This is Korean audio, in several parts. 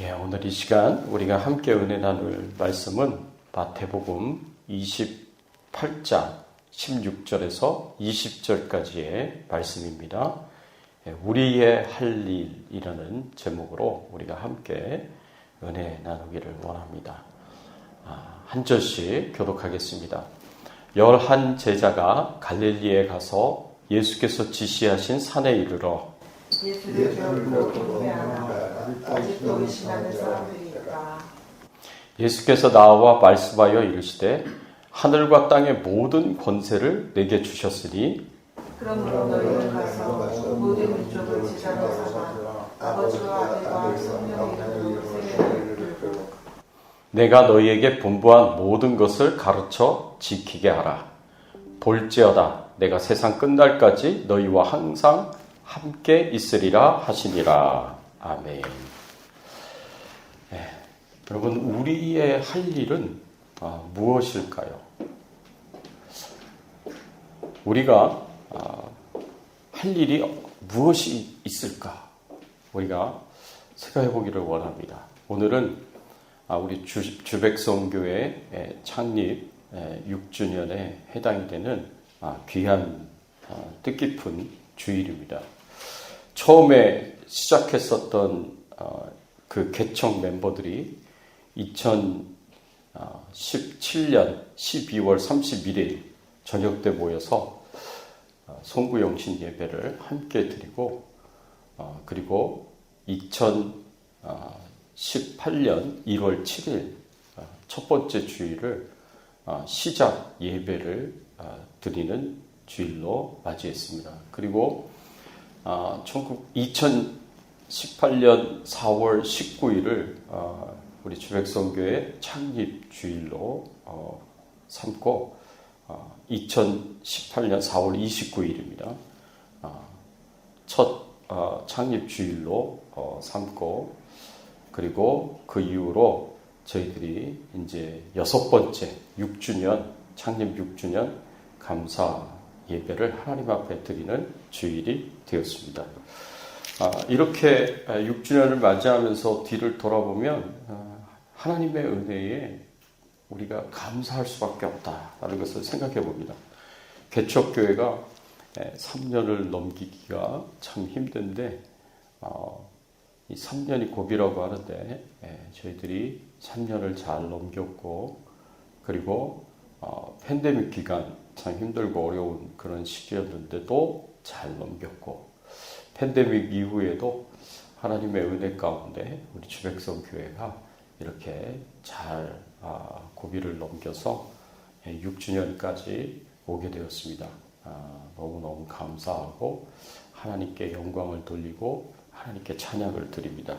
오늘 이 시간 우리가 함께 은혜 나눌 말씀은 마태복음 28장 16절에서 20절까지의 말씀입니다. 우리의 할 일이라는 제목으로 우리가 함께 은혜 나누기를 원합니다. 한 절씩 교독하겠습니다. 11 제자가 갈릴리에 가서 예수께서 지시하신 산에 이르러 예수를 배우고 경배하나 아직도 의심하는 사람들이 있다. 예수께서 나와 말씀하여 이르시되 하늘과 땅의 모든 권세를 내게 주셨으니 그러므로 너희는 가서 모든 민족을 제자로 삼아 아버지와 아들과 성령의 이름으로 세례를 베풀고 내가 너희에게 분부한 모든 것을 가르쳐 지키게 하라. 볼지어다 내가 세상 끝날까지 너희와 항상 함께 있으리라 하시니라. 아멘. 여러분, 우리의 할 일은 무엇일까요? 우리가 할 일이 무엇이 있을까? 우리가 생각해 보기를 원합니다. 오늘은 우리 주백성교회 창립 6주년에 해당이 되는 귀한 뜻깊은 주일입니다. 처음에 시작했었던 그 개척 멤버들이 2017년 12월 31일 저녁 때 모여서 송구영신 예배를 함께 드리고 그리고 2018년 1월 7일 첫 번째 주일을 시작 예배를 드리는 주일로 맞이했습니다. 그리고 2018년 4월 19일을 우리 주백성교회 창립 주일로 삼고 2018년 4월 29일입니다. 첫 창립 주일로 삼고 그리고 그 이후로 저희들이 이제 6번째 6주년 창립 6주년 감사 예배를 하나님 앞에 드리는 주일이 되었습니다. 이렇게 6주년을 맞이하면서 뒤를 돌아보면 하나님의 은혜에 우리가 감사할 수밖에 없다라는 것을 생각해 봅니다. 개척교회가 3년을 넘기기가 참 힘든데 이 3년이 고비라고 하는데 저희들이 3년을 잘 넘겼고 그리고 팬데믹 기간 참 힘들고 어려운 그런 시기였는데도 잘 넘겼고 팬데믹 이후에도 하나님의 은혜 가운데 우리 주백성교회가 이렇게 잘 고비를 넘겨서 6주년까지 오게 되었습니다. 너무너무 감사하고 하나님께 영광을 돌리고 하나님께 찬양을 드립니다.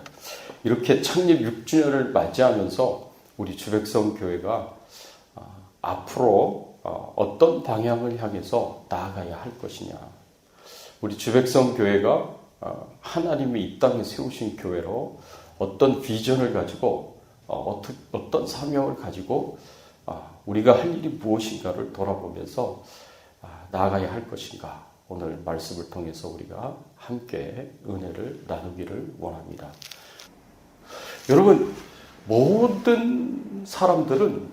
이렇게 창립 6주년을 맞이하면서 우리 주백성교회가 앞으로 어떤 방향을 향해서 나아가야 할 것이냐. 우리 주백성교회가 하나님이 이 땅에 세우신 교회로 어떤 비전을 가지고 어떤 사명을 가지고 우리가 할 일이 무엇인가를 돌아보면서 나아가야 할 것인가. 오늘 말씀을 통해서 우리가 함께 은혜를 나누기를 원합니다. 여러분, 모든 사람들은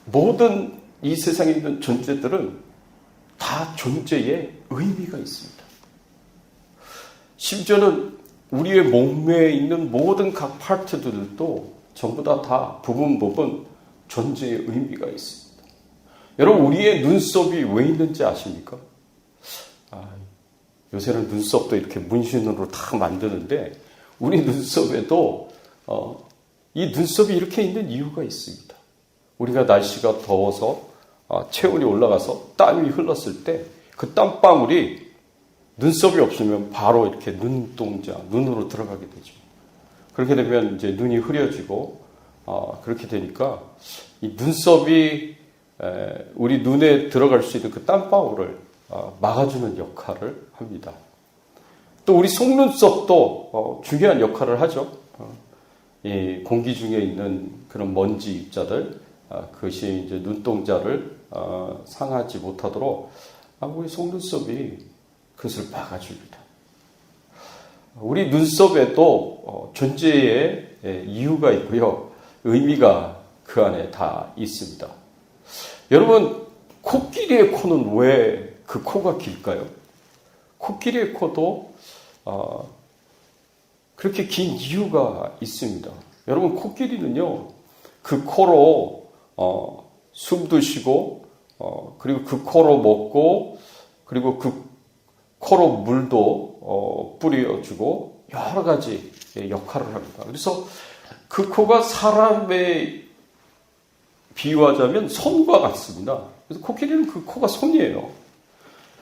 모든 이 세상에 있는 존재들은 다 존재에 의미가 있습니다. 심지어는 우리의 몸매에 있는 모든 각 파트들도 전부 다 부분 존재의 의미가 있습니다. 여러분, 우리의 눈썹이 왜 있는지 아십니까? 요새는 눈썹도 이렇게 문신으로 다 만드는데 우리 눈썹에도 이 눈썹이 이렇게 있는 이유가 있습니다. 우리가 날씨가 더워서 체온이 올라가서 땀이 흘렀을 때 그 땀방울이 눈썹이 없으면 바로 이렇게 눈동자, 눈으로 들어가게 되죠. 그렇게 되면 이제 눈이 흐려지고 그렇게 되니까 이 눈썹이 우리 눈에 들어갈 수 있는 그 땀방울을 막아주는 역할을 합니다. 또 우리 속눈썹도 중요한 역할을 하죠. 이 공기 중에 있는 그런 먼지 입자들, 그것이 이제 눈동자를 상하지 못하도록 우리 속눈썹이 그것을 막아줍니다. 우리 눈썹에도 존재의 이유가 있고요. 의미가 그 안에 다 있습니다. 여러분, 코끼리의 코는 왜 그 코가 길까요? 코끼리의 코도 그렇게 긴 이유가 있습니다. 여러분, 코끼리는요, 그 코로 숨도 쉬고 그리고 그 코로 먹고 그리고 그 코로 물도 뿌려주고 여러 가지 역할을 합니다. 그래서 그 코가 사람에 비유하자면 손과 같습니다. 그래서 코끼리는 그 코가 손이에요.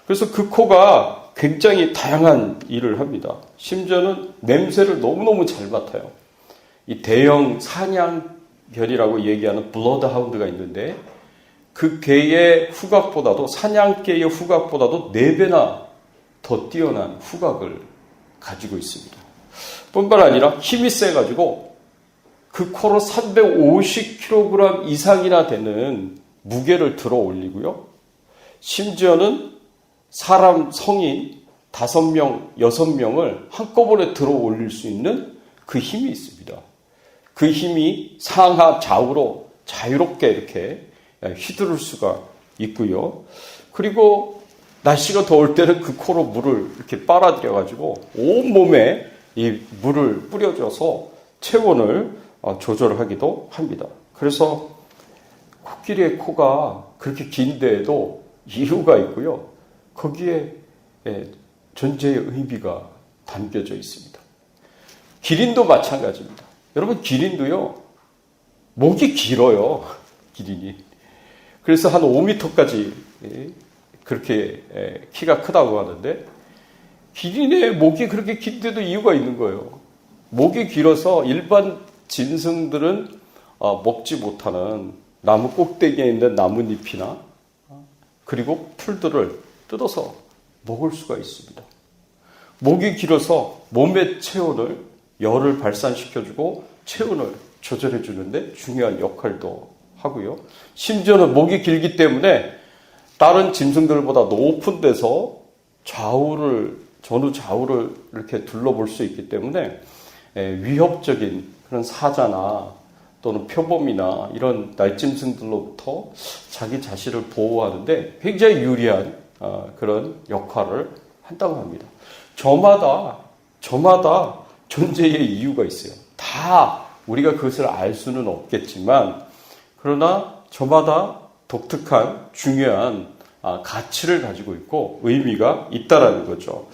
그래서 그 코가 굉장히 다양한 일을 합니다. 심지어는 냄새를 너무너무 잘 맡아요. 이 대형 사냥견이라고 얘기하는 블러드하운드가 있는데 그 개의 후각보다도 사냥개의 후각보다도 4배나 더 뛰어난 후각을 가지고 있습니다. 뿐만 아니라 힘이 세가지고 그 코로 350kg 이상이나 되는 무게를 들어 올리고요. 심지어는 사람 성인 5명, 6명을 한꺼번에 들어 올릴 수 있는 그 힘이 있습니다. 그 힘이 상하 좌우로 자유롭게 이렇게 휘두를 수가 있고요. 그리고 날씨가 더울 때는 그 코로 물을 이렇게 빨아들여가지고 온몸에 이 물을 뿌려줘서 체온을 조절하기도 합니다. 그래서 코끼리의 코가 그렇게 긴데에도 이유가 있고요. 거기에 존재의 의미가 담겨져 있습니다. 기린도 마찬가지입니다. 여러분, 기린도요, 목이 길어요. 기린이. 그래서 한 5m까지 그렇게 키가 크다고 하는데 기린의 목이 그렇게 긴데도 이유가 있는 거예요. 목이 길어서 일반 짐승들은 먹지 못하는 나무 꼭대기에 있는 나뭇잎이나 그리고 풀들을 뜯어서 먹을 수가 있습니다. 목이 길어서 몸의 체온을 열을 발산시켜주고 체온을 조절해 주는데 중요한 역할도 하고요. 심지어는 목이 길기 때문에 다른 짐승들보다 높은 데서 전후 좌우를 이렇게 둘러볼 수 있기 때문에 위협적인 그런 사자나 또는 표범이나 이런 날짐승들로부터 자기 자신을 보호하는데 굉장히 유리한 그런 역할을 한다고 합니다. 저마다 존재의 이유가 있어요. 다 우리가 그것을 알 수는 없겠지만 그러나 저마다 독특한 중요한 가치를 가지고 있고 의미가 있다라는 거죠.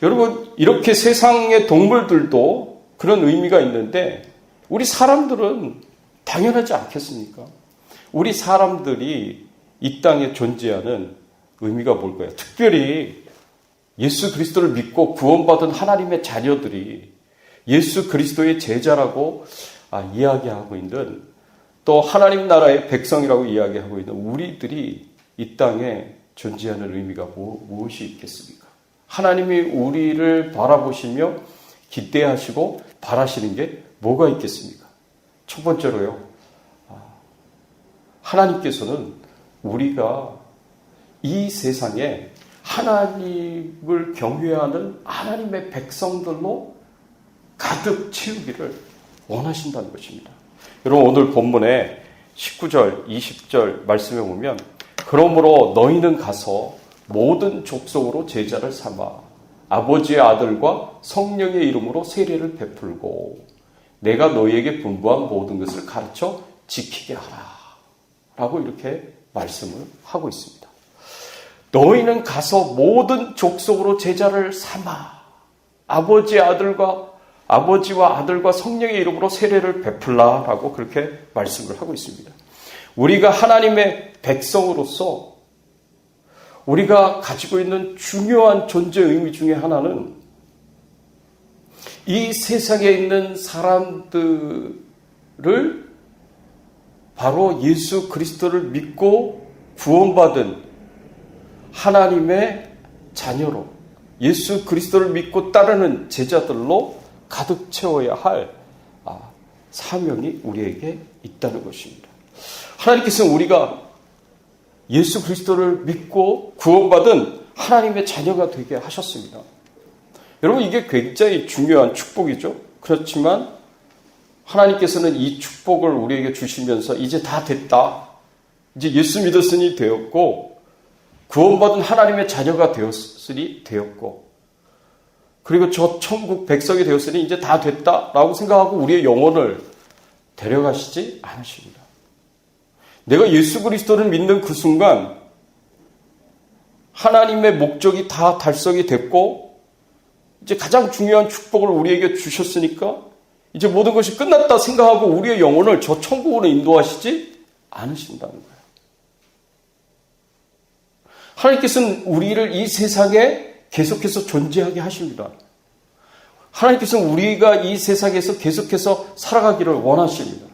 여러분, 이렇게 세상의 동물들도 그런 의미가 있는데 우리 사람들은 당연하지 않겠습니까? 우리 사람들이 이 땅에 존재하는 의미가 뭘까요? 특별히 예수 그리스도를 믿고 구원받은 하나님의 자녀들이 예수 그리스도의 제자라고 이야기하고 있는, 또 하나님 나라의 백성이라고 이야기하고 있는 우리들이 이 땅에 존재하는 의미가 무엇이 있겠습니까? 하나님이 우리를 바라보시며 기대하시고 바라시는 게 뭐가 있겠습니까? 첫 번째로요, 하나님께서는 우리가 이 세상에 하나님을 경외하는 하나님의 백성들로 가득 채우기를 원하신다는 것입니다. 여러분, 오늘 본문에 19절, 20절 말씀에 보면 그러므로 너희는 가서 모든 족속으로 제자를 삼아 아버지의 아들과 성령의 이름으로 세례를 베풀고 내가 너희에게 분부한 모든 것을 가르쳐 지키게 하라 라고 이렇게 말씀을 하고 있습니다. 너희는 가서 모든 족속으로 제자를 삼아 아버지와 아들과 성령의 이름으로 세례를 베풀라라고 그렇게 말씀을 하고 있습니다. 우리가 하나님의 백성으로서 우리가 가지고 있는 중요한 존재 의미 중에 하나는 이 세상에 있는 사람들을 바로 예수 그리스도를 믿고 구원받은 하나님의 자녀로, 예수 그리스도를 믿고 따르는 제자들로 가득 채워야 할 사명이 우리에게 있다는 것입니다. 하나님께서는 우리가 예수 그리스도를 믿고 구원받은 하나님의 자녀가 되게 하셨습니다. 여러분, 이게 굉장히 중요한 축복이죠. 그렇지만 하나님께서는 이 축복을 우리에게 주시면서 이제 다 됐다. 이제 예수 믿었으니 되었고, 구원받은 하나님의 자녀가 되었으니 되었고, 그리고 저 천국 백성이 되었으니 이제 다 됐다라고 생각하고 우리의 영혼을 데려가시지 않으십니다. 내가 예수 그리스도를 믿는 그 순간 하나님의 목적이 다 달성이 됐고, 이제 가장 중요한 축복을 우리에게 주셨으니까 이제 모든 것이 끝났다 생각하고 우리의 영혼을 저 천국으로 인도하시지 않으신다는 거예요. 하나님께서는 우리를 이 세상에 계속해서 존재하게 하십니다. 하나님께서는 우리가 이 세상에서 계속해서 살아가기를 원하십니다.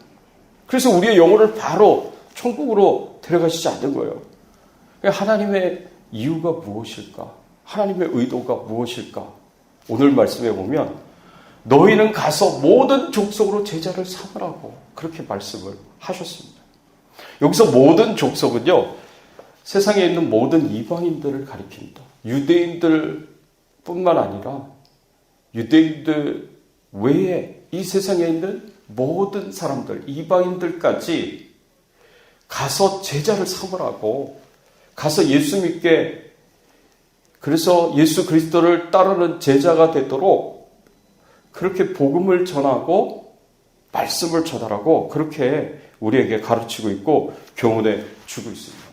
그래서 우리의 영혼을 바로 천국으로 데려가시지 않는 거예요. 하나님의 이유가 무엇일까? 하나님의 의도가 무엇일까? 오늘 말씀해 보면 너희는 가서 모든 족속으로 제자를 삼으라고 그렇게 말씀을 하셨습니다. 여기서 모든 족속은요, 세상에 있는 모든 이방인들을 가리킵니다. 유대인들 뿐만 아니라 유대인들 외에 이 세상에 있는 모든 사람들, 이방인들까지 가서 제자를 삼으라고, 가서 예수 믿게, 그래서 예수 그리스도를 따르는 제자가 되도록 그렇게 복음을 전하고 말씀을 전하라고 그렇게 우리에게 가르치고 있고 교훈해 주고 있습니다.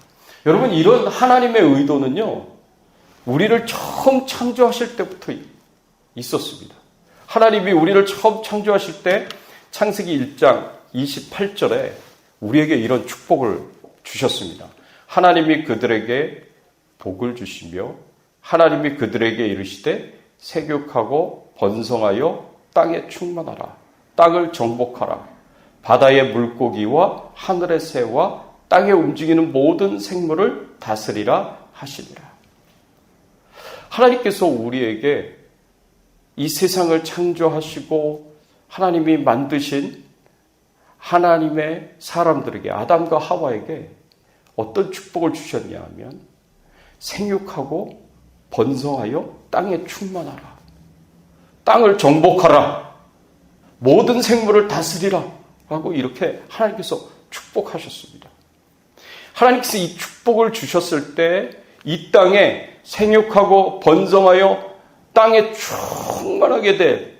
여러분, 이런 하나님의 의도는요, 우리를 처음 창조하실 때부터 있었습니다. 하나님이 우리를 처음 창조하실 때 창세기 1장 28절에 우리에게 이런 축복을 주셨습니다. 하나님이 그들에게 복을 주시며 하나님이 그들에게 이르시되 세격하고 번성하여 땅에 충만하라. 땅을 정복하라. 바다의 물고기와 하늘의 새와 땅에 움직이는 모든 생물을 다스리라 하시니라. 하나님께서 우리에게 이 세상을 창조하시고 하나님이 만드신 하나님의 사람들에게, 아담과 하와에게 어떤 축복을 주셨냐 하면 생육하고 번성하여 땅에 충만하라. 땅을 정복하라. 모든 생물을 다스리라. 하고 이렇게 하나님께서 축복하셨습니다. 하나님께서 이 축복을 주셨을 때 이 땅에 생육하고 번성하여 땅에 충만하게 될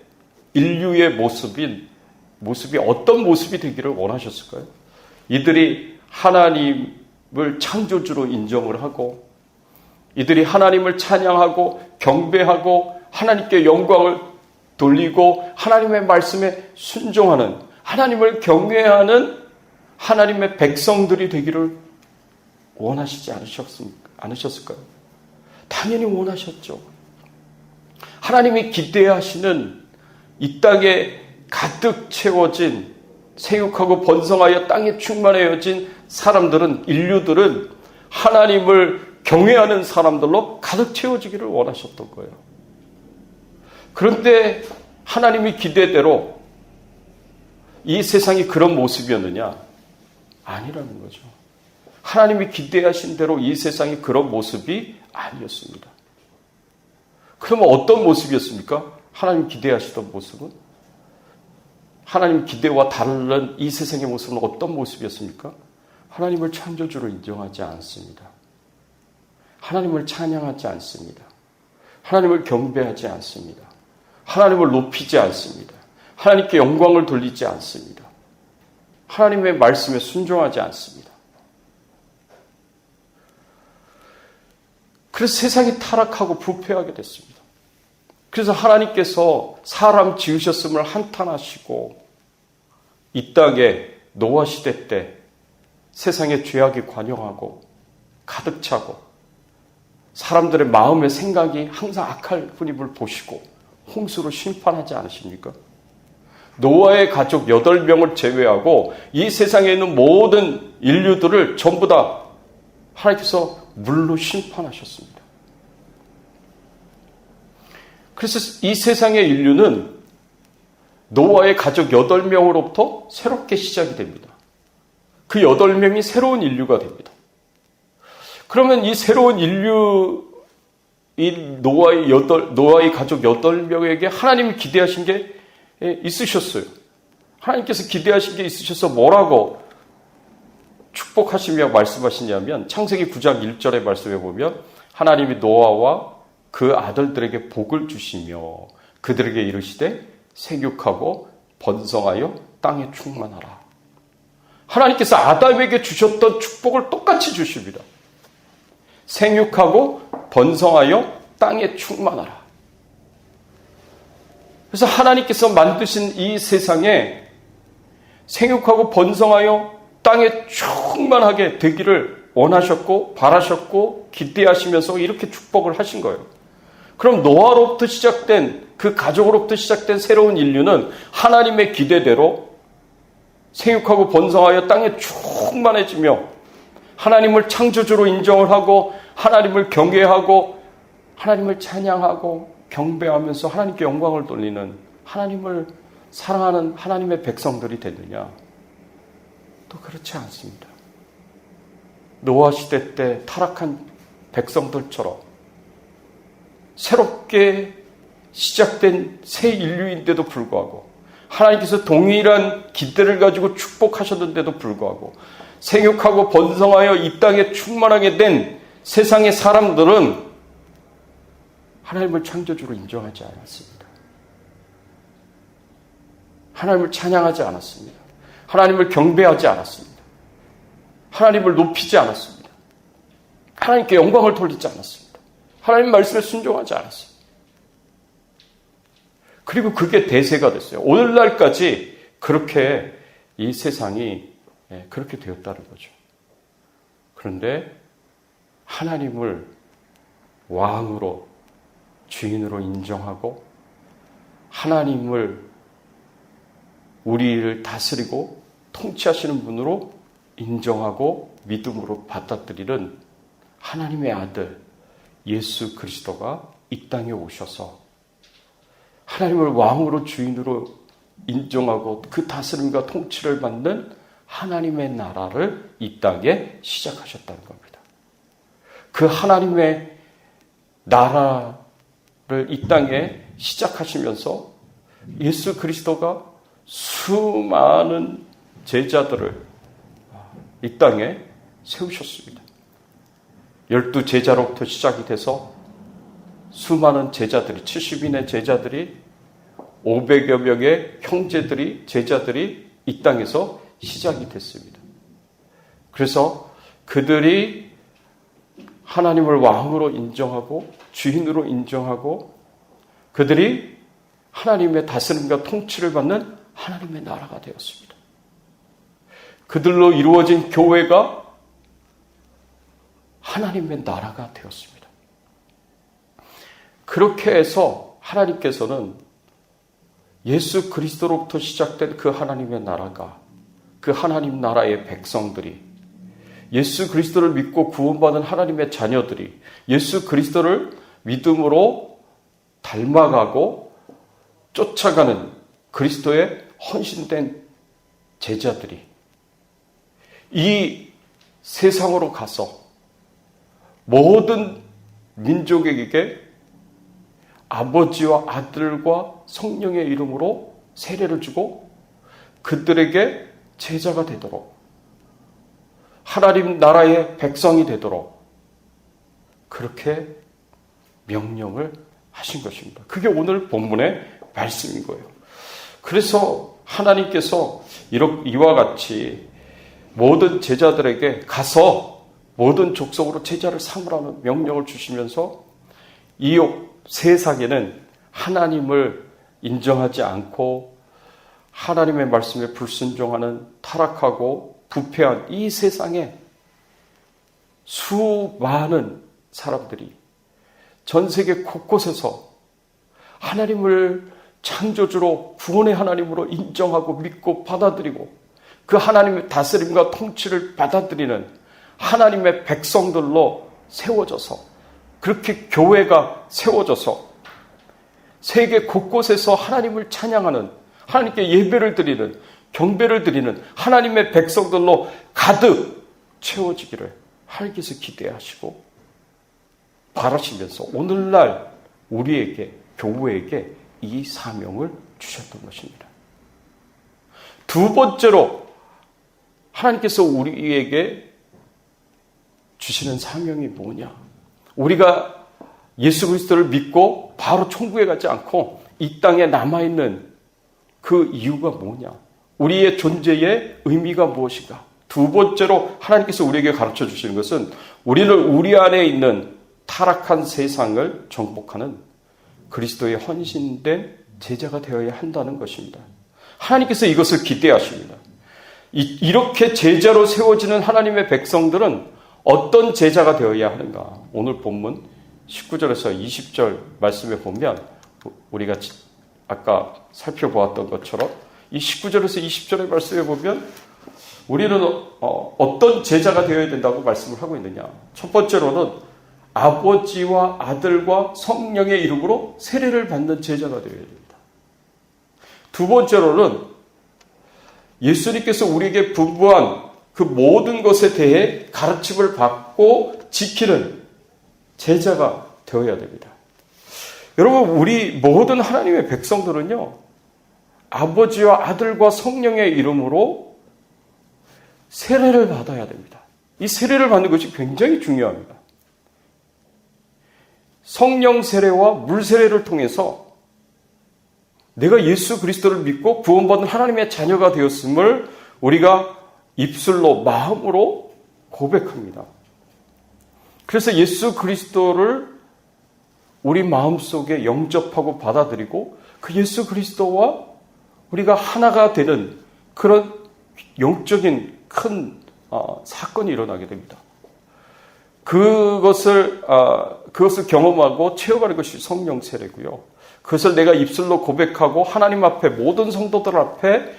인류의 모습이 어떤 모습이 되기를 원하셨을까요? 이들이 하나님을 창조주로 인정을 하고, 이들이 하나님을 찬양하고 경배하고 하나님께 영광을 돌리고 하나님의 말씀에 순종하는, 하나님을 경외하는 하나님의 백성들이 되기를 원하시지 않으셨을까요? 당연히 원하셨죠. 하나님이 기대하시는 이 땅에 가득 채워진, 생육하고 번성하여 땅에 충만해진 사람들은, 인류들은 하나님을 경외하는 사람들로 가득 채워지기를 원하셨던 거예요. 그런데 하나님이 기대대로 이 세상이 그런 모습이었느냐? 아니라는 거죠. 하나님이 기대하신 대로 이 세상이 그런 모습이 아니었습니다. 그러면 어떤 모습이었습니까? 하나님 기대하시던 모습은? 하나님 기대와 다른 이 세상의 모습은 어떤 모습이었습니까? 하나님을 창조주로 인정하지 않습니다. 하나님을 찬양하지 않습니다. 하나님을 경배하지 않습니다. 하나님을 높이지 않습니다. 하나님께 영광을 돌리지 않습니다. 하나님의 말씀에 순종하지 않습니다. 그래서 세상이 타락하고 부패하게 됐습니다. 그래서 하나님께서 사람 지으셨음을 한탄하시고 이 땅에 노아 시대 때 세상에 죄악이 관영하고 가득 차고 사람들의 마음의 생각이 항상 악할 뿐임을 보시고 홍수로 심판하지 않으십니까? 노아의 가족 8명을 제외하고 이 세상에 있는 모든 인류들을 전부 다 하나님께서 물로 심판하셨습니다. 그래서 이 세상의 인류는 노아의 가족 8명으로부터 새롭게 시작이 됩니다. 그 8명이 새로운 인류가 됩니다. 그러면 이 새로운 인류의 이 노아의 가족 8명에게 하나님이 기대하신 게 있으셨어요. 하나님께서 기대하신 게 있으셔서 뭐라고 축복하시며 말씀하시냐면 창세기 9장 1절의 말씀에 보면 하나님이 노아와 그 아들들에게 복을 주시며 그들에게 이르시되 생육하고 번성하여 땅에 충만하라. 하나님께서 아담에게 주셨던 축복을 똑같이 주십니다. 생육하고 번성하여 땅에 충만하라. 그래서 하나님께서 만드신 이 세상에 생육하고 번성하여 땅에 충만하게 되기를 원하셨고 바라셨고 기대하시면서 이렇게 축복을 하신 거예요. 그럼 노아로부터 시작된 그 가족으로부터 시작된 새로운 인류는 하나님의 기대대로 생육하고 번성하여 땅에 충만해지며 하나님을 창조주로 인정을 하고 하나님을 경외하고 하나님을 찬양하고 경배하면서 하나님께 영광을 돌리는 하나님을 사랑하는 하나님의 백성들이 됐느냐? 또 그렇지 않습니다. 노아 시대 때 타락한 백성들처럼 새롭게 시작된 새 인류인데도 불구하고 하나님께서 동일한 기대를 가지고 축복하셨는데도 불구하고 생육하고 번성하여 이 땅에 충만하게 된 세상의 사람들은 하나님을 창조주로 인정하지 않았습니다. 하나님을 찬양하지 않았습니다. 하나님을 경배하지 않았습니다. 하나님을 높이지 않았습니다. 하나님께 영광을 돌리지 않았습니다. 하나님 말씀에 순종하지 않았습니다. 그리고 그게 대세가 됐어요. 오늘날까지 그렇게 이 세상이 그렇게 되었다는 거죠. 그런데 하나님을 왕으로 주인으로 인정하고 하나님을 우리를 다스리고 통치하시는 분으로 인정하고 믿음으로 받아들이는 하나님의 아들 예수 그리스도가 이 땅에 오셔서 하나님을 왕으로 주인으로 인정하고 그 다스림과 통치를 받는 하나님의 나라를 이 땅에 시작하셨다는 겁니다. 그 하나님의 나라를 이 땅에 시작하시면서 예수 그리스도가 수많은 제자들을 이 땅에 세우셨습니다. 12제자로부터 시작이 돼서 수많은 제자들이 70인의 제자들이 500여 명의 형제들이 제자들이 이 땅에서 시작이 됐습니다. 그래서 그들이 하나님을 왕으로 인정하고 주인으로 인정하고 그들이 하나님의 다스림과 통치를 받는 하나님의 나라가 되었습니다. 그들로 이루어진 교회가 하나님의 나라가 되었습니다. 그렇게 해서 하나님께서는 예수 그리스도로부터 시작된 그 하나님의 나라가 그 하나님 나라의 백성들이 예수 그리스도를 믿고 구원받은 하나님의 자녀들이 예수 그리스도를 믿음으로 닮아가고 쫓아가는 그리스도의 헌신된 제자들이 이 세상으로 가서 모든 민족에게 아버지와 아들과 성령의 이름으로 세례를 주고 그들에게 제자가 되도록 하나님 나라의 백성이 되도록 그렇게 명령을 하신 것입니다. 그게 오늘 본문의 말씀인 거예요. 그래서 하나님께서 이와 같이 모든 제자들에게 가서 모든 족속으로 제자를 삼으라는 명령을 주시면서 이 세상에는 하나님을 인정하지 않고 하나님의 말씀에 불순종하는 타락하고 부패한 이 세상에 수많은 사람들이 전 세계 곳곳에서 하나님을 창조주로 구원의 하나님으로 인정하고 믿고 받아들이고 그 하나님의 다스림과 통치를 받아들이는 하나님의 백성들로 세워져서 그렇게 교회가 세워져서 세계 곳곳에서 하나님을 찬양하는 하나님께 예배를 드리는 경배를 드리는 하나님의 백성들로 가득 채워지기를 하나님께서 기대하시고 바라시면서 오늘날 우리에게, 교회에게 이 사명을 주셨던 것입니다. 두 번째로 하나님께서 우리에게 주시는 사명이 뭐냐? 우리가 예수 그리스도를 믿고 바로 천국에 가지 않고 이 땅에 남아있는 그 이유가 뭐냐? 우리의 존재의 의미가 무엇인가? 두 번째로 하나님께서 우리에게 가르쳐 주시는 것은 우리는 우리 안에 있는 타락한 세상을 정복하는 그리스도의 헌신된 제자가 되어야 한다는 것입니다. 하나님께서 이것을 기대하십니다. 이렇게 제자로 세워지는 하나님의 백성들은 어떤 제자가 되어야 하는가? 오늘 본문 19절에서 20절 말씀에 보면 우리가 아까 살펴보았던 것처럼 이 19절에서 20절의 말씀에 보면 우리는 어떤 제자가 되어야 된다고 말씀을 하고 있느냐? 첫 번째로는 아버지와 아들과 성령의 이름으로 세례를 받는 제자가 되어야 됩니다. 두 번째로는 예수님께서 우리에게 분부한 그 모든 것에 대해 가르침을 받고 지키는 제자가 되어야 됩니다. 여러분, 우리 모든 하나님의 백성들은요, 아버지와 아들과 성령의 이름으로 세례를 받아야 됩니다. 이 세례를 받는 것이 굉장히 중요합니다. 성령 세례와 물 세례를 통해서 내가 예수 그리스도를 믿고 구원받은 하나님의 자녀가 되었음을 우리가 입술로, 마음으로 고백합니다. 그래서 예수 그리스도를 우리 마음속에 영접하고 받아들이고 그 예수 그리스도와 우리가 하나가 되는 그런 영적인 큰 사건이 일어나게 됩니다. 그것을 경험하고 체험하는 것이 성령 세례고요. 그것을 내가 입술로 고백하고 하나님 앞에 모든 성도들 앞에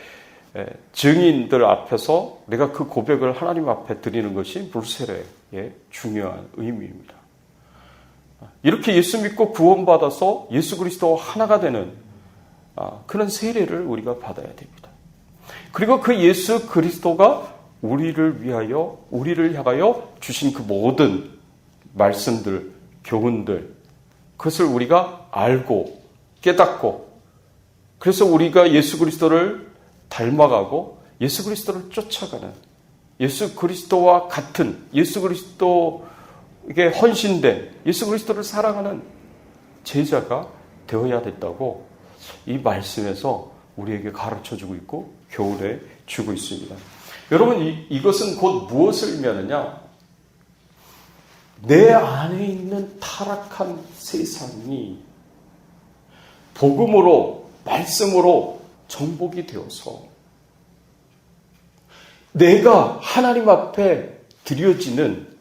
증인들 앞에서 내가 그 고백을 하나님 앞에 드리는 것이 물세례의 중요한 의미입니다. 이렇게 예수 믿고 구원받아서 예수 그리스도와 하나가 되는 그런 세례를 우리가 받아야 됩니다. 그리고 그 예수 그리스도가 우리를 위하여, 우리를 향하여 주신 그 모든 말씀들, 교훈들, 그것을 우리가 알고 깨닫고, 그래서 우리가 예수 그리스도를 닮아가고 예수 그리스도를 쫓아가는, 예수 그리스도와 같은, 예수 그리스도에게 헌신된, 예수 그리스도를 사랑하는 제자가 되어야 된다고 이 말씀에서 우리에게 가르쳐주고 있고 교훈해 주고 있습니다. 여러분, 이것은 곧 무엇을 의미하느냐? 내 안에 있는 타락한 세상이 복음으로, 말씀으로 정복이 되어서 내가 하나님 앞에 드려지는,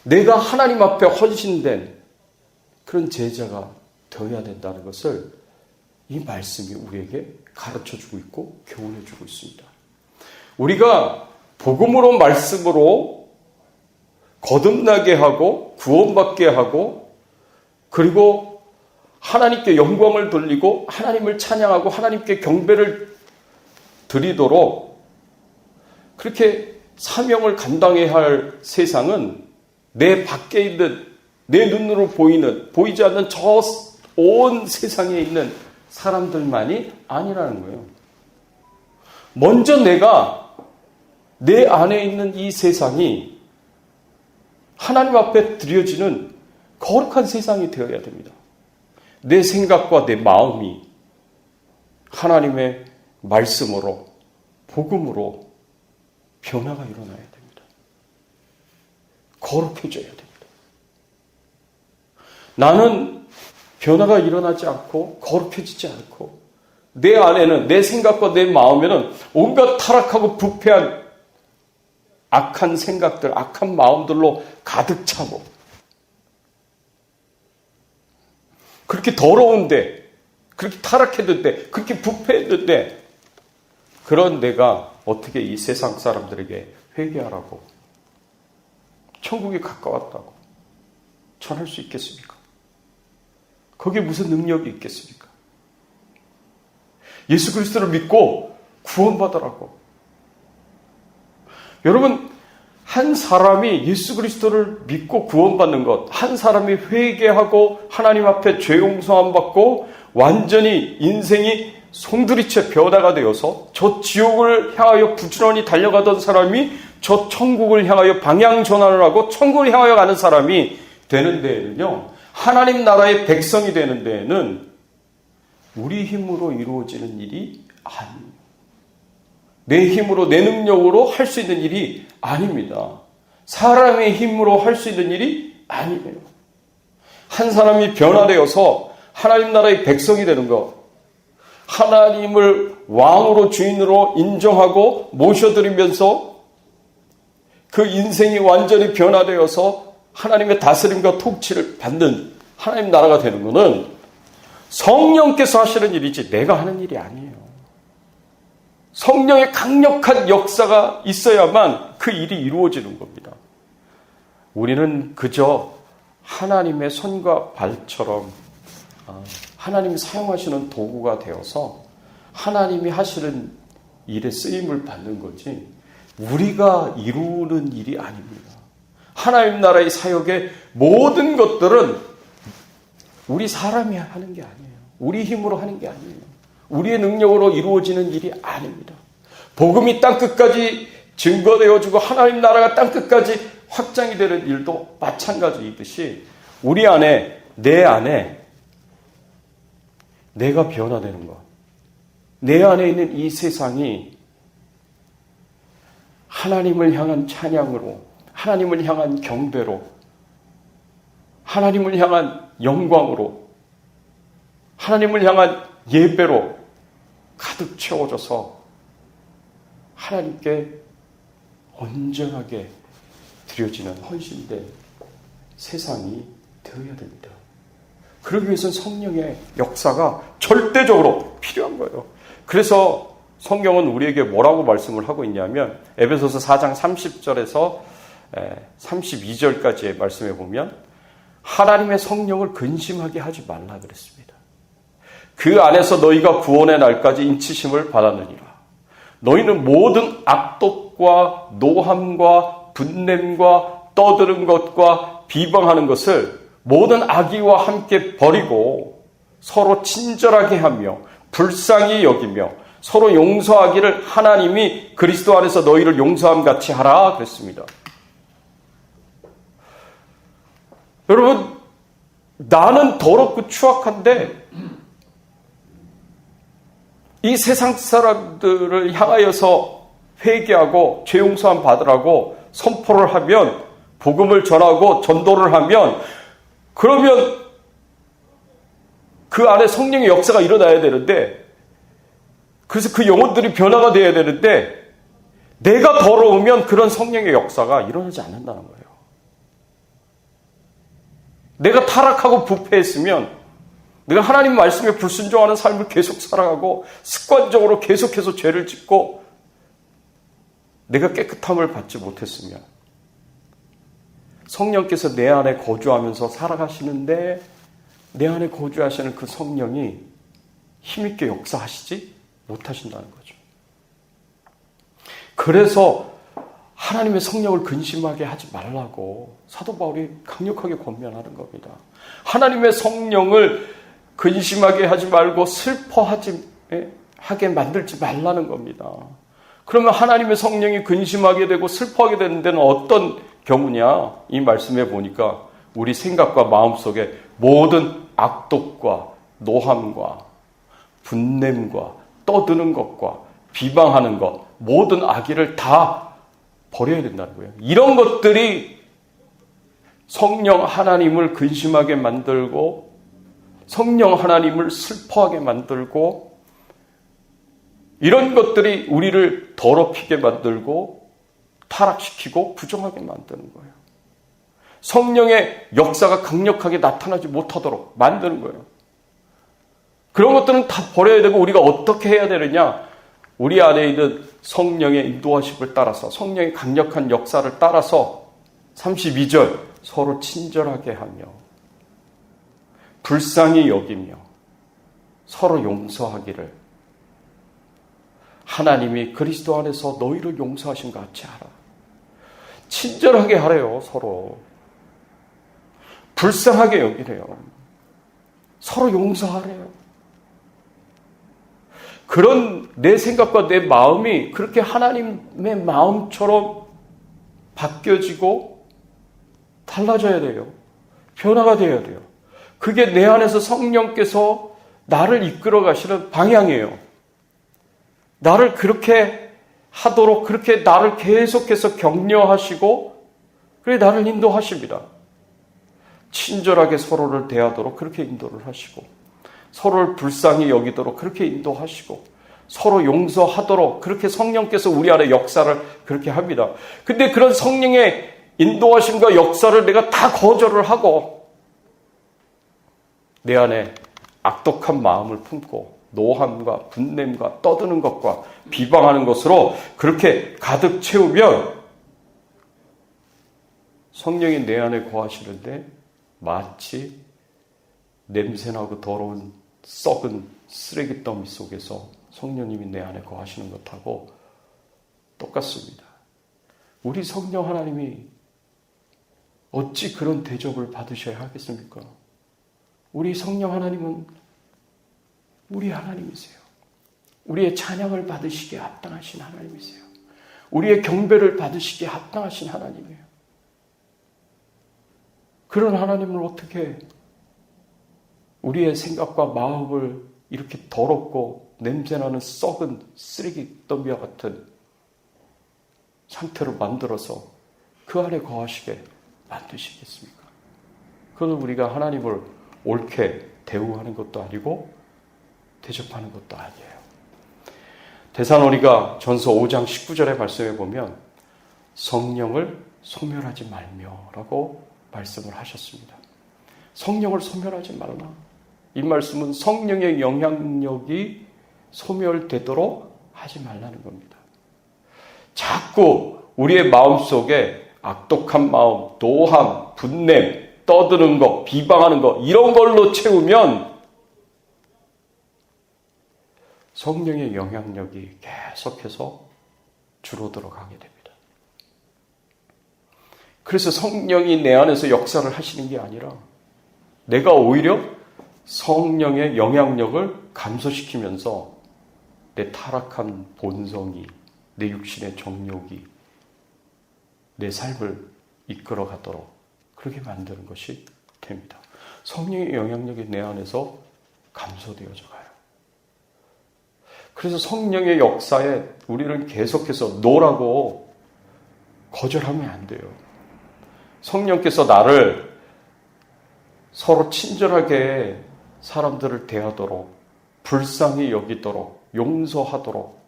내가 하나님 앞에 헌신된 그런 제자가 되어야 된다는 것을 이 말씀이 우리에게 가르쳐주고 있고 교훈해주고 있습니다. 우리가 복음으로, 말씀으로 거듭나게 하고 구원받게 하고, 그리고 하나님께 영광을 돌리고 하나님을 찬양하고 하나님께 경배를 드리도록 그렇게 사명을 감당해야 할 세상은 내 밖에 있는, 내 눈으로 보이지 않는 저 온 세상에 있는 사람들만이 아니라는 거예요. 먼저 내가 내 안에 있는 이 세상이 하나님 앞에 드려지는 거룩한 세상이 되어야 됩니다. 내 생각과 내 마음이 하나님의 말씀으로, 복음으로 변화가 일어나야 됩니다. 거룩해져야 됩니다. 나는 변화가 일어나지 않고 거룩해지지 않고 내 안에는, 내 생각과 내 마음에는 온갖 타락하고 부패한 악한 생각들, 악한 마음들로 가득 차고, 그렇게 더러운데, 그렇게 타락했는데, 그렇게 부패했는데, 그런 내가 어떻게 이 세상 사람들에게 회개하라고, 천국에 가까웠다고 전할 수 있겠습니까? 거기에 무슨 능력이 있겠습니까? 예수 그리스도를 믿고 구원받으라고. 여러분, 한 사람이 예수 그리스도를 믿고 구원받는 것, 한 사람이 회개하고 하나님 앞에 죄 용서함 받고 완전히 인생이 송두리째 변화가 되어서 저 지옥을 향하여 부지런히 달려가던 사람이 저 천국을 향하여 방향 전환을 하고 천국을 향하여 가는 사람이 되는 데에는요, 하나님 나라의 백성이 되는 데에는 우리 힘으로 이루어지는 일이 아닙니다. 내 힘으로, 내 능력으로 할 수 있는 일이 아닙니다. 사람의 힘으로 할 수 있는 일이 아니에요. 한 사람이 변화되어서 하나님 나라의 백성이 되는 것, 하나님을 왕으로 주인으로 인정하고 모셔드리면서 그 인생이 완전히 변화되어서 하나님의 다스림과 통치를 받는 하나님 나라가 되는 것은 성령께서 하시는 일이지 내가 하는 일이 아니에요. 성령의 강력한 역사가 있어야만 그 일이 이루어지는 겁니다. 우리는 그저 하나님의 손과 발처럼 하나님이 사용하시는 도구가 되어서 하나님이 하시는 일에 쓰임을 받는 거지 우리가 이루는 일이 아닙니다. 하나님 나라의 사역의 모든 것들은 우리 사람이 하는 게 아니에요. 우리 힘으로 하는 게 아니에요. 우리의 능력으로 이루어지는 일이 아닙니다. 복음이 땅끝까지 증거되어지고 하나님 나라가 땅끝까지 확장이 되는 일도 마찬가지이듯이 우리 안에, 내 안에 내가 변화되는 것, 내 안에 있는 이 세상이 하나님을 향한 찬양으로, 하나님을 향한 경배로, 하나님을 향한 영광으로, 하나님을 향한 예배로 가득 채워져서 하나님께 온전하게 드려지는 헌신된 세상이 되어야 됩니다. 그러기 위해서는 성령의 역사가 절대적으로 필요한 거예요. 그래서 성경은 우리에게 뭐라고 말씀을 하고 있냐면 에베소서 4장 30절에서 32절까지의 말씀에 보면 하나님의 성령을 근심하게 하지 말라 그랬습니다. 그 안에서 너희가 구원의 날까지 인치심을 받았느니라. 너희는 모든 악독과 노함과 분냄과 떠드는 것과 비방하는 것을 모든 악의와 함께 버리고 서로 친절하게 하며 불쌍히 여기며 서로 용서하기를 하나님이 그리스도 안에서 너희를 용서함 같이 하라 그랬습니다. 여러분, 나는 더럽고 추악한데 이 세상 사람들을 향하여서 회개하고 죄 용서함 받으라고 선포를 하면, 복음을 전하고 전도를 하면, 그러면 그 안에 성령의 역사가 일어나야 되는데, 그래서 그 영혼들이 변화가 되어야 되는데 내가 더러우면 그런 성령의 역사가 일어나지 않는다는 거예요. 내가 타락하고 부패했으면 내가 하나님 말씀에 불순종하는 삶을 계속 살아가고 습관적으로 계속해서 죄를 짓고 내가 깨끗함을 받지 못했으면 성령께서 내 안에 거주하면서 살아가시는데 내 안에 거주하시는 그 성령이 힘있게 역사하시지 못하신다는 거죠. 그래서 하나님의 성령을 근심하게 하지 말라고 사도 바울이 강력하게 권면하는 겁니다. 하나님의 성령을 근심하게 하지 말고 슬퍼하게 만들지 말라는 겁니다. 그러면 하나님의 성령이 근심하게 되고 슬퍼하게 되는 데는 어떤 경우냐? 이 말씀에 보니까 우리 생각과 마음속에 모든 악독과 노함과 분냄과 떠드는 것과 비방하는 것, 모든 악의를 다 버려야 된다는 거예요. 이런 것들이 성령 하나님을 근심하게 만들고 성령 하나님을 슬퍼하게 만들고 이런 것들이 우리를 더럽히게 만들고 타락시키고 부정하게 만드는 거예요. 성령의 역사가 강력하게 나타나지 못하도록 만드는 거예요. 그런 것들은 다 버려야 되고 우리가 어떻게 해야 되느냐? 우리 안에 있는 성령의 인도하심을 따라서 성령의 강력한 역사를 따라서 32절 서로 친절하게 하며 불쌍히 여기며 서로 용서하기를 하나님이 그리스도 안에서 너희를 용서하신 것 같이 하라. 친절하게 하래요. 서로 불쌍하게 여기래요. 서로 용서하래요. 그런 내 생각과 내 마음이 그렇게 하나님의 마음처럼 바뀌어지고 달라져야 돼요. 변화가 되어야 돼요. 그게 내 안에서 성령께서 나를 이끌어 가시는 방향이에요. 나를 그렇게 하도록 그렇게 나를 계속해서 격려하시고 그래 나를 인도하십니다. 친절하게 서로를 대하도록 그렇게 인도를 하시고 서로를 불쌍히 여기도록 그렇게 인도하시고 서로 용서하도록 그렇게 성령께서 우리 안에 역사를 그렇게 합니다. 근데 그런 성령의 인도하심과 역사를 내가 다 거절을 하고 내 안에 악독한 마음을 품고 노함과 분냄과 떠드는 것과 비방하는 것으로 그렇게 가득 채우면 성령이 내 안에 거하시는데 마치 냄새나고 더러운 썩은 쓰레기 더미 속에서 성령님이 내 안에 거하시는 것하고 똑같습니다. 우리 성령 하나님이 어찌 그런 대접을 받으셔야 하겠습니까? 우리 성령 하나님은 우리 하나님이세요. 우리의 찬양을 받으시기에 합당하신 하나님이세요. 우리의 경배를 받으시기에 합당하신 하나님이에요. 그런 하나님을 어떻게 우리의 생각과 마음을 이렇게 더럽고 냄새나는 썩은 쓰레기 더미와 같은 상태로 만들어서 그 안에 거하시게 만드시겠습니까? 그건 우리가 하나님을 옳게 대우하는 것도 아니고 대접하는 것도 아니에요. 데살로니가 전서 5장 19절의 말씀에 보면 성령을 소멸하지 말며라고 말씀을 하셨습니다. 성령을 소멸하지 말라. 이 말씀은 성령의 영향력이 소멸되도록 하지 말라는 겁니다. 자꾸 우리의 마음속에 악독한 마음, 노함, 분냄, 떠드는 것, 비방하는 것 이런 걸로 채우면 성령의 영향력이 계속해서 줄어들어 가게 됩니다. 그래서 성령이 내 안에서 역사를 하시는 게 아니라 내가 오히려 성령의 영향력을 감소시키면서 내 타락한 본성이, 내 육신의 정욕이 내 삶을 이끌어 가도록 그렇게 만드는 것이 됩니다. 성령의 영향력이 내 안에서 감소되어져 가요. 그래서 성령의 역사에 우리는 계속해서 노라고 거절하면 안 돼요. 성령께서 나를 서로 친절하게 사람들을 대하도록 불쌍히 여기도록 용서하도록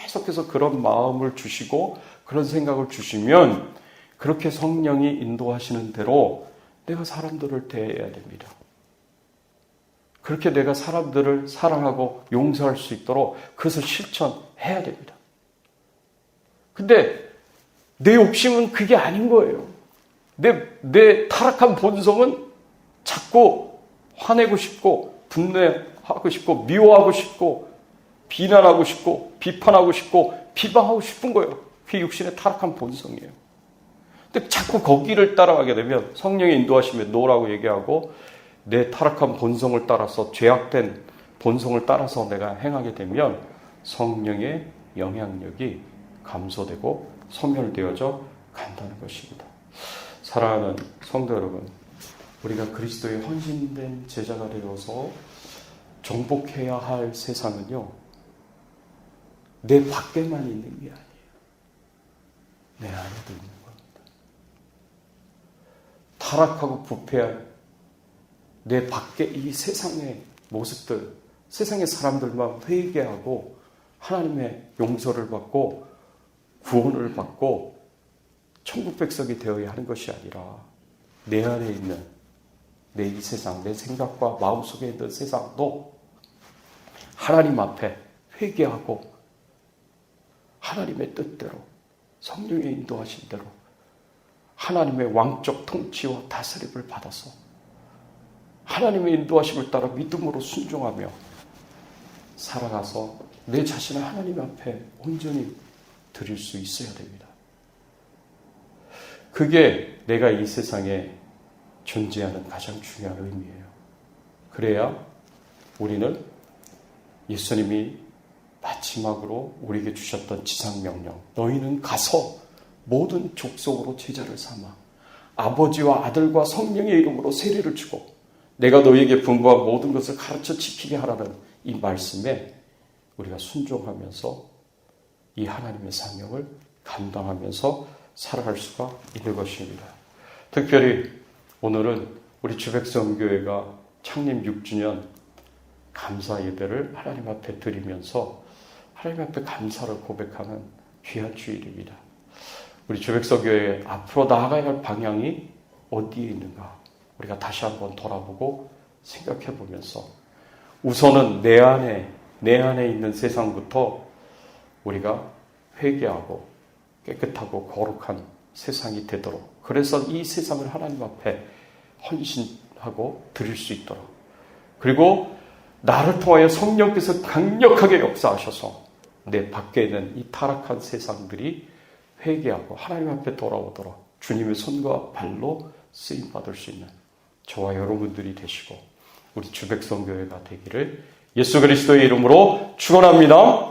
계속해서 그런 마음을 주시고 그런 생각을 주시면 그렇게 성령이 인도하시는 대로 내가 사람들을 대해야 됩니다. 그렇게 내가 사람들을 사랑하고 용서할 수 있도록 그것을 실천해야 됩니다. 근데 내 욕심은 그게 아닌 거예요. 내 타락한 본성은 자꾸 화내고 싶고 분노하고 싶고 미워하고 싶고 비난하고 싶고 비판하고 싶고 비방하고 싶은 거예요. 그게 육신의 타락한 본성이에요. 근데 자꾸 거기를 따라가게 되면 성령의 인도하시면 노라고 얘기하고 내 타락한 본성을 따라서 죄악된 본성을 따라서 내가 행하게 되면 성령의 영향력이 감소되고 소멸되어져 간다는 것입니다. 사랑하는 성도 여러분, 우리가 그리스도의 헌신된 제자가 되어서 정복해야 할 세상은요, 내 밖에만 있는 게 아니에요. 내 안에도 있는 겁니다. 타락하고 부패한 내 밖에 이 세상의 모습들, 세상의 사람들만 회개하고 하나님의 용서를 받고 구원을 받고 천국 백성이 되어야 하는 것이 아니라 내 안에 있는 내 이 세상, 내 생각과 마음속에 있는 세상도 하나님 앞에 회개하고 하나님의 뜻대로 성령의 인도하신 대로 하나님의 왕적 통치와 다스림을 받아서 하나님의 인도하심을 따라 믿음으로 순종하며 살아가서 내 자신을 하나님 앞에 온전히 드릴 수 있어야 됩니다. 그게 내가 이 세상에 존재하는 가장 중요한 의미예요. 그래야 우리는 예수님이 마지막으로 우리에게 주셨던 지상명령, 너희는 가서 모든 족속으로 제자를 삼아 아버지와 아들과 성령의 이름으로 세례를 주고 내가 너희에게 분부한 모든 것을 가르쳐 지키게 하라는 이 말씀에 우리가 순종하면서 이 하나님의 사명을 감당하면서 살아갈 수가 있는 것입니다. 특별히 오늘은 우리 주백성교회가 창립 6주년 감사 예배를 하나님 앞에 드리면서 하나님 앞에 감사를 고백하는 귀한 주일입니다. 우리 주백성교회 앞으로 나아가야 할 방향이 어디에 있는가 우리가 다시 한번 돌아보고 생각해 보면서 우선은 내 안에 있는 세상부터 우리가 회개하고 깨끗하고 거룩한 세상이 되도록, 그래서 이 세상을 하나님 앞에 헌신하고 드릴 수 있도록, 그리고 나를 통하여 성령께서 강력하게 역사하셔서 내 밖에 있는 이 타락한 세상들이 회개하고 하나님 앞에 돌아오도록 주님의 손과 발로 쓰임받을 수 있는 저와 여러분들이 되시고 우리 주백성교회가 되기를 예수 그리스도의 이름으로 축원합니다.